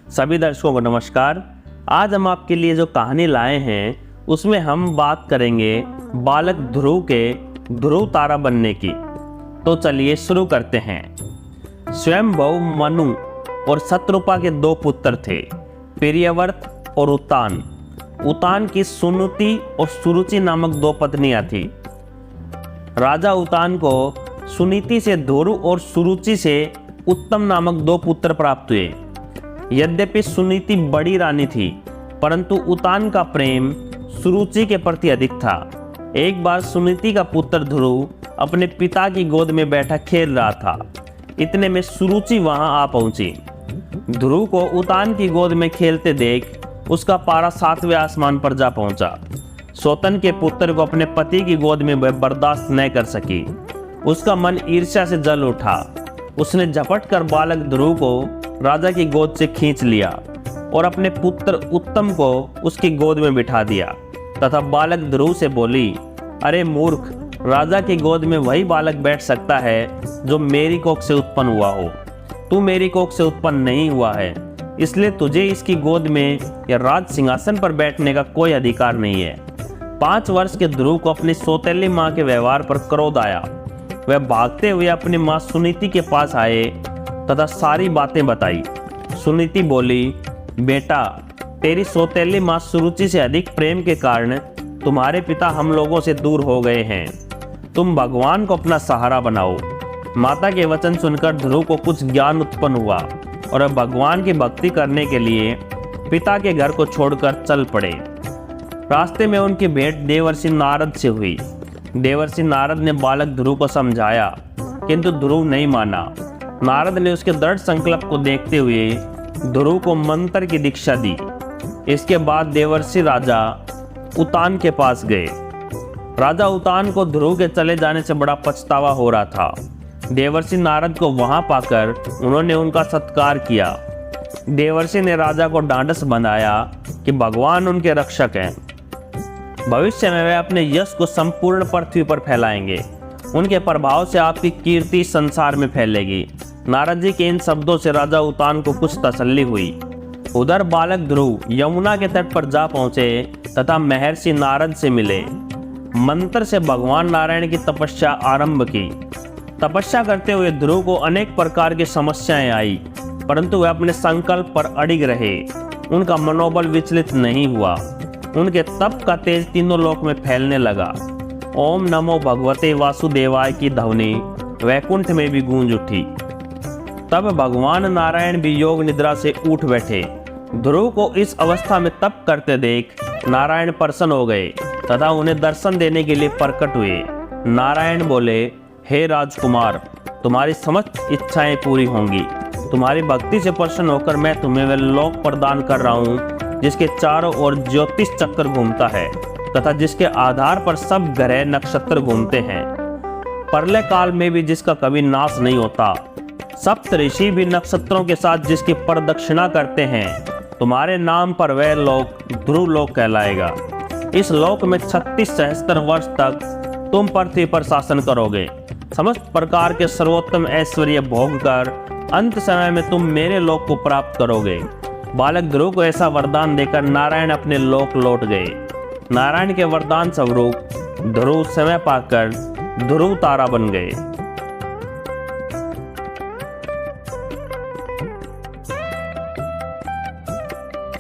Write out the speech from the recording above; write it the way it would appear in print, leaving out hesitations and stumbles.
सभी दर्शकों को नमस्कार। आज हम आपके लिए जो कहानी लाए हैं उसमें हम बात करेंगे बालक ध्रुव के ध्रुव तारा बनने की। तो चलिए शुरू करते हैं। स्वयंभव मनु और शत्रुपा के दो पुत्र थे, प्रियव्रत और उतान। उतान की सुनुति और सुरुचि नामक दो पत्नियां थी। राजा उतान को सुनीति से ध्रुव और सुरुचि से उत्तम नामक दो पुत्र प्राप्त हुए। यद्यपि सुनीति बड़ी रानी थी, परंतु उतान का प्रेम सुरुचि के प्रति अधिक था। एक बार सुनीति का पुत्र ध्रुव अपने पिता की गोद में बैठा खेल रहा था। इतने में सुरुचि वहां आ पहुंची। ध्रुव को उतान की गोद में खेलते देख उसका पारा 7वें आसमान पर जा पहुंचा। सोतन के पुत्र को अपने पति की गोद में बर्दाश्त न कर सकी। उसका मन ईर्ष्या से जल उठा। उसने झपट कर बालक ध्रुव को राजा की गोद से खींच लिया और अपने पुत्र उत्तम को उसकी गोद में बिठा दिया तथा बालक ध्रुव से बोली, अरे मूर्ख, राजा की गोद में वही बालक बैठ सकता है जो मेरी कोख से उत्पन्न हुआ हो। तू मेरी कोख से उत्पन्न नहीं हुआ है, इसलिए तुझे इसकी गोद में या राज सिंहासन पर बैठने का कोई अधिकार नहीं है। 5 वर्ष के ध्रुव को अपनी सौतेली माँ के व्यवहार पर क्रोध आया। वह भागते हुए अपनी माँ सुनीति के पास आए तथा सारी बातें बताई। सुनीति बोली, बेटा, तेरी सौतेली माँ सुरुचि से अधिक प्रेम के कारण तुम्हारे पिता हम लोगों से दूर हो गए हैं। तुम भगवान को अपना सहारा बनाओ। माता के वचन सुनकर ध्रुव को कुछ ज्ञान उत्पन्न हुआ और वह भगवान की भक्ति करने के लिए पिता के घर को छोड़कर चल पड़े। रास्ते में उनकी भेंट देवर्षि नारद से हुई। देवर्षि नारद ने बालक ध्रुव को समझाया, किंतु ध्रुव नहीं माना। नारद ने उसके दृढ़ संकल्प को देखते हुए ध्रुव को मंत्र की दीक्षा दी। इसके बाद देवर्षि राजा उतान के पास गए। राजा उतान को ध्रुव के चले जाने से बड़ा पछतावा हो रहा था। देवर्षि नारद को वहां पाकर उन्होंने उनका सत्कार किया। देवर्षि ने राजा को ढांढस बंधाया कि भगवान उनके रक्षक हैं। भविष्य में वे अपने यश को संपूर्ण पृथ्वी पर फैलाएंगे। उनके प्रभाव से आपकी कीर्ति संसार में फैलेगी। नारद जी के इन शब्दों से राजा उतान को कुछ तसल्ली हुई। उधर बालक ध्रुव यमुना के तट पर जा पहुंचे तथा महर्षि नारद से मिले। मंत्र से भगवान नारायण की तपस्या आरंभ की। तपस्या करते हुए ध्रुव को अनेक प्रकार की समस्याएं आई, परंतु वे अपने संकल्प पर अडिग रहे। उनका मनोबल विचलित नहीं हुआ। उनके तप का तेज तीनों लोक में फैलने लगा। ओम नमो भगवते वासुदेवाय की ध्वनि वैकुंठ में भी गूंज उठी। तब भगवान नारायण भी योग निद्रा से उठ बैठे। ध्रुव को इस अवस्था में तप करते देख नारायण प्रसन्न हो गए तथा उन्हें दर्शन देने के लिए प्रकट हुए। नारायण बोले, हे राजकुमार, तुम्हारी समस्त इच्छाएं पूरी होंगी। तुम्हारी भक्ति से प्रसन्न होकर मैं तुम्हें वह लोक प्रदान कर रहा हूँ जिसके चारों ओर ज्योतिष चक्र घूमता है तथा जिसके आधार पर सब ग्रह नक्षत्र घूमते हैं। प्रलय काल में भी जिसका कभी नाश नहीं होता। सप्त ऋषि भी नक्षत्रों के साथ जिसकी प्रदक्षिणा करते हैं। तुम्हारे नाम पर वह लोक ध्रुव लोक कहलाएगा। इस लोक में 36 सहस्त्र वर्ष तक तुम पृथ्वी पर शासन करोगे। समस्त प्रकार के सर्वोत्तम ऐश्वर्य भोग कर अंत समय में तुम मेरे लोक को प्राप्त करोगे। बालक ध्रुव को ऐसा वरदान देकर नारायण अपने लोक लौट गए। नारायण के वरदान स्वरूप ध्रुव समय पाकर ध्रुव तारा बन गए।